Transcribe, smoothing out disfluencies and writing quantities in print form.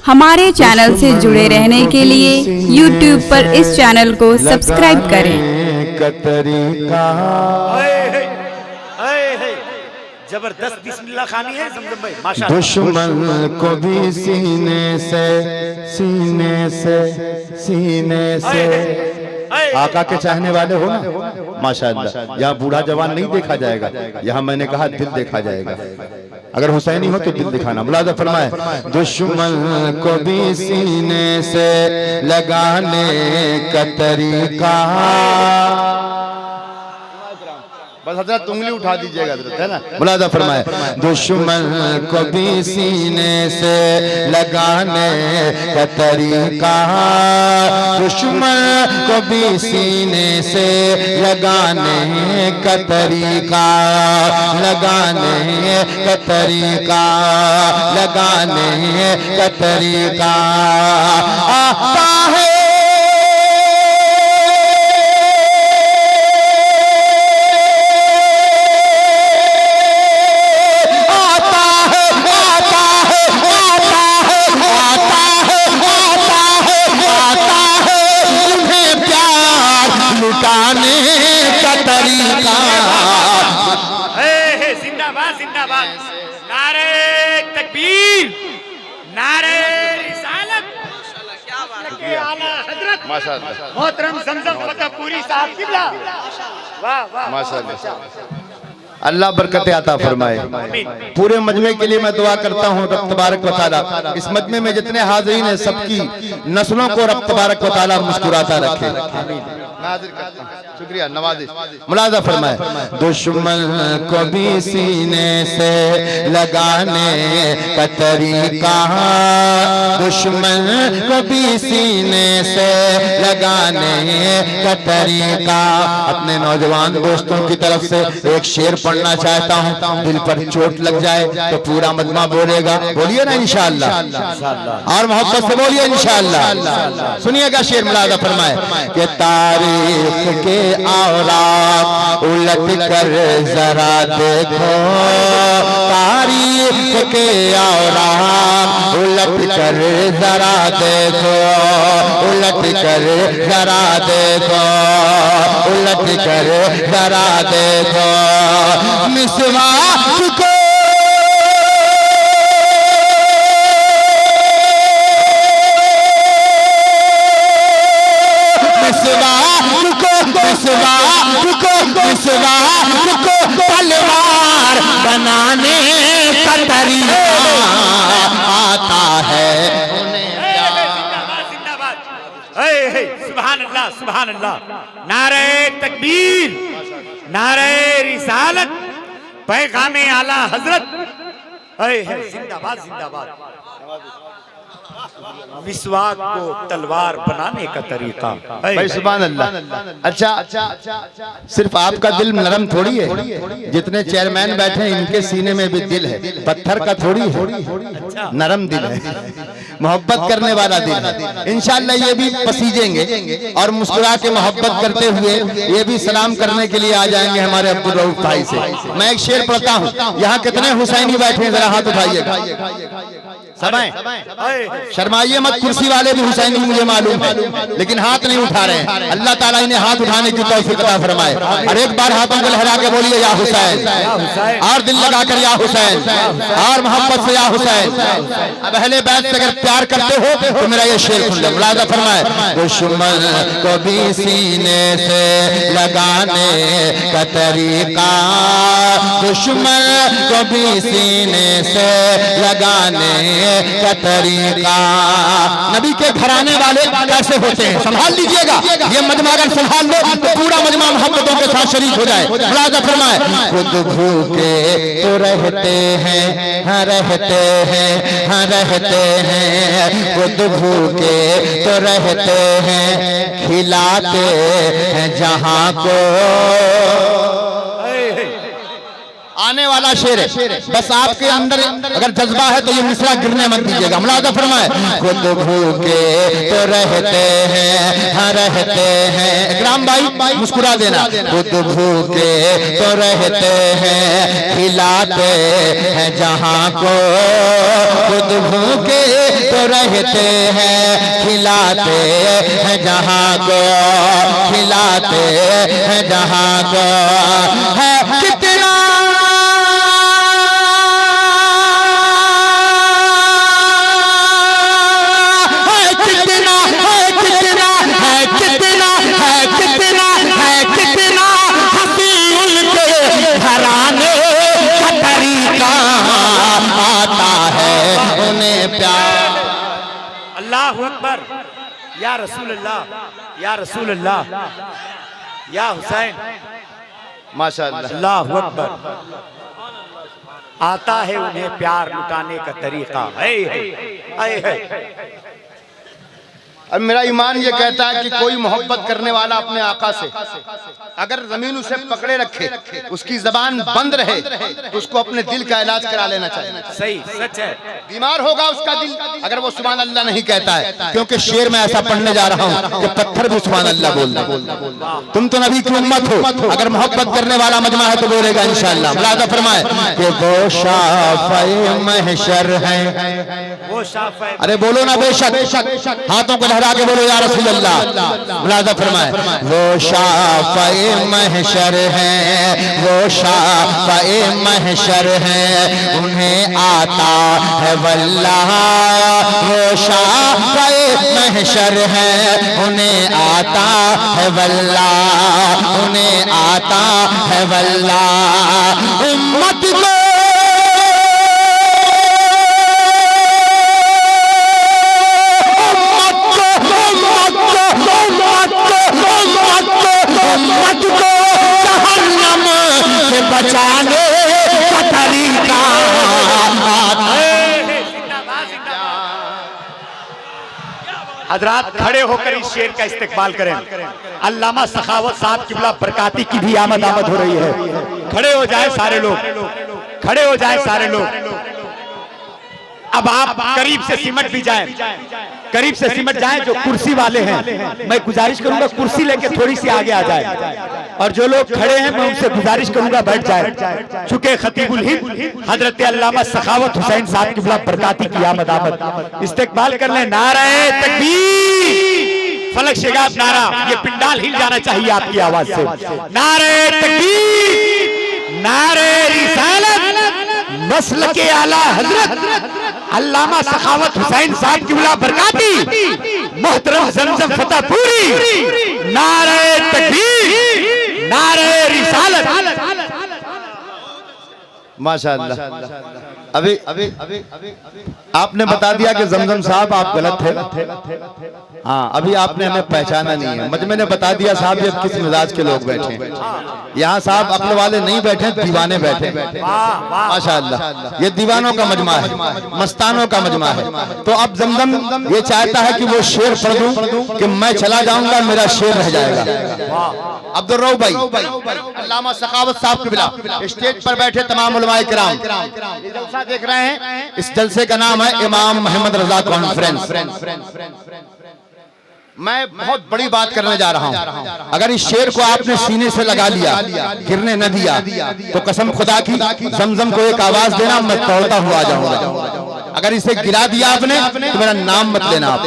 हमारे चैनल से जुड़े रहने के लिए YouTube पर इस चैनल को सब्सक्राइब करें। जबरदस्त बिस्मिल्लाह खानी है जमजम भाई माशाअल्लाह। दुश्मन को भी सीने से आका के चाहने वाले हो ना, माशाअल्लाह। यहाँ बूढ़ा जवान नहीं देखा जाएगा, यहाँ मैंने कहा दिल देखा जाएगा। अगर हुसैनी हो तो दिल दिखाना। मुलाजा फरमाए, दुश्मन को भी सीने से लगाने का तरीका। बस हजरत उंगली उठा दीजिएगा हजरत, है ना। मुलाजा फरमाए, दुश्मन को भी सीने से लगाने का तरीका, दुश्मन को भी सीने से लगाने का तरीका, लगाने का तरीका, लगाने का तरीका आता है। जिंदाबाद जिंदाबाद, नारे तकबीर, नारे रिसालत, आला हजरत माशाअल्लाह मोहतरम जमजम फतेहपुरी साहब किबला। वाह वाह माशाअल्लाह। अल्लाह बरकत आता फरमाए। पूरे मजमे के लिए मैं दुआ करता हूँ रब तबारक व तआला इस मजमे में जितने हाज़रीन हैं सबकी नस्लों को रब तबारक व तआला मुस्कुराता रखे। शुक्रिया नवाजिश। मुलाजा फरमाए, दुश्मन को भी सीने से लगाने का तरीका, दुश्मन को भी सीने से लगाने का तरीका। अपने नौजवान दोस्तों की तरफ से एक शेर पढ़ना चाहता हूँ, दिल पर चोट लग जाए तो पूरा मजमा बोलेगा, बोलिए ना इंशाअल्लाह, और मोहब्बत से बोलिए इंशाअल्लाह। सुनिएगा शेर। मुलाजा फरमाए कि तारीख के औरात उलट कर जरा देखो, तारीख के औरात उलट कर जरा देखो, उलट कर जरा देखो, उलट कर जरा देखो। मिसवाक को तलवार बनाने का तरीका आता है। जिंदाबाद जिंदाबाद, सुभान अल्लाह सुभान अल्लाह, नारे तकबीर, नारे रिसालत, पैगामे आला हजरत। जिंदाबाद जिंदाबाद। मिसवाक को तलवार बनाने का तरीका। भाई सुभान अल्लाह। अच्छा, सिर्फ आपका दिल नरम थोड़ी है, जितने चेयरमैन बैठे हैं इनके सीने में भी दिल है, पत्थर का थोड़ी है, नरम दिल है, मोहब्बत करने वाला दिल है। इंशाअल्लाह ये भी पसीजेंगे और मुस्कुरा के मोहब्बत करते हुए ये भी सलाम करने के लिए आ जाएंगे हमारे अब्दुल रऊफ भाई से। मैं एक शेर पढ़ता हूँ, यहाँ कितने हुसैनी बैठे हैं जरा हाथ उठाइएगा। शर्माइए मत, कुर्सी वाले भी हुसैनी मुझे मालूम है, लेकिन हाथ नहीं उठा रहे हैं। अल्लाह ताला इन्हें हाथ उठाने की तौफीक अता फरमाए। और एक बार हाथों को लहरा के बोलिए या हुसैन, और दिल लगाकर या हुसैन, और मोहब्बत से या हुसैन। अब अहले बैत से अगर प्यार करते हो तो मेरा ये शेर सुन लो। मुलाजा फरमाए, दुश्मन को भी सीने से लगाने का तरीका, दुश्मन को भी सीने से लगाने का तरीका। नबी के घराने वाले कैसे होते हैं संभाल लीजिएगा। ये मजमा अगर संभाल लो तो पूरा मजमा मोहब्बतों के साथ शरीक हो जाए। मुलाजा फरमाए, खुद भूखे तो रहते हैं, हाँ रहते हैं, हाँ रहते हैं, खुद भूखे तो रहते हैं, खिलाते हैं जहां को। आने वाला शेर है। बस आपके अंदर अगर जज्बा है तो ये मिसरा गिरने मत दीजिएगा। मुलाजा फरमाए, खुद भूखे तो रहते हैं, हाँ रहते हैं। इकराम भाई मुस्कुरा देना। खुद भूखे तो रहते हैं, खिलाते हैं जहां को। खुद भूखे तो रहते हैं, खिलाते हैं जहां को, खिलाते हैं जहां को। है कितना अल्लाहु अकबर, या रसूल अल्लाह, या रसूल अल्लाह, या हुसैन, माशाअल्लाह, अल्लाहु अकबर। आता है उन्हें प्यार लुटाने का तरीका है। अब मेरा ईमान ये कहता है कि कोई मोहब्बत करने वाला अपने आका से अगर जमीन उसे पकड़े रखे, उसकी जबान बंद रहे, तो उसको अपने दिल का इलाज करा लेना चाहिए। सही, सच है। बीमार होगा उसका दिल अगर वो सुभान अल्लाह नहीं कहता है, क्योंकि शेर में ऐसा पढ़ने जा रहा हूँ कि पत्थर भी सुभान अल्लाह बोल रहे। तुम तो नबी की उम्मत हो, अगर मोहब्बत करने वाला मजमा है तो बोलेगा इंशाअल्लाह। मुलाजा फरमाए कि वो शाफ़े महशर है, वो शाफ़े, अरे बोलो ना बेशक, हाथों को लहरा के बोलो या रसूल अल्लाह। मुलाजा फरमाए, वो शाफ़े महशर है, वो शाफ़े महशर है, उन्हें आता है वल्लाह। वो शाफ़े महशर है, उन्हें आता है वल्लाह, उन्हें आता है वल्लाह। उम्मत को बचाने का तरीका। हजरात खड़े होकर इस शेर का इस्तेकबाल करें। अल्लामा सखावत साहब किबला बरकाती की भी आमद हो रही है। खड़े हो जाए सारे लोग, खड़े हो जाए सारे लोग। अब आप करीब से सिमट भी जाएं, करीब से सिमट जाएं। जो कुर्सी वाले हैं मैं गुजारिश करूंगा कुर्सी लेके थोड़ी सी आगे आ जाए, और जो लोग खड़े हैं मैं उनसे गुजारिश करूंगा बैठ जाए। चूंकि खतीबुल हिंद हजरत अल्लामा सखावत हुसैन साहब किबला बरकाती की आमद इस्तेकबाल कर ले। नारे तकबीर, फलक शेगाब नारा, ये पिंडाल हिल जाना चाहिए आपकी आवाज से। नारे तकबीर, नारे रिसालत, मसल के आला हजरत अल्लामा सखावत हुसैन साहब किबला बरकाती, मोहतरम जमजम फतेहपुरी। नारे तकबीर, नारे रिसालत। माशाअल्लाह। अभी आपने बता दिया कि जमजम साहब आप गलत थे। हाँ, अभी आपने हमें पहचाना नहीं है। मजमे ने बता दिया साहब ये किस मिजाज के लोग बैठे हैं। यहाँ साहब अक्ल वाले नहीं बैठे, दीवाने बैठे। माशाअल्लाह, ये दीवानों का मजमा है, मस्तानों का मजमा है। तो अब जमजम ये चाहता है कि वो शेर पढ़ दूं कि मैं चला जाऊंगा मेरा शेर रह जाएगा। अब्दुल रऊफ भाई, अल्लामा सखावत साहब किबला स्टेज पर बैठे तमाम उलमाए किराम जलसा देख रहे हैं। इस जलसे का नाम है इमाम मोहम्मद रजा कॉन्फ्रेंस। मैं बहुत बड़ी बात करने जा रहा हूं। अगर इस शेर को आपने सीने से लगा लिया, गिरने न दिया, तो कसम खुदा की जमजम को एक आवाज देना, मैं दौड़ता हुआ आ जाऊंगा। अगर इसे गिरा दिया आपने तो मेरा नाम मत लेना आप।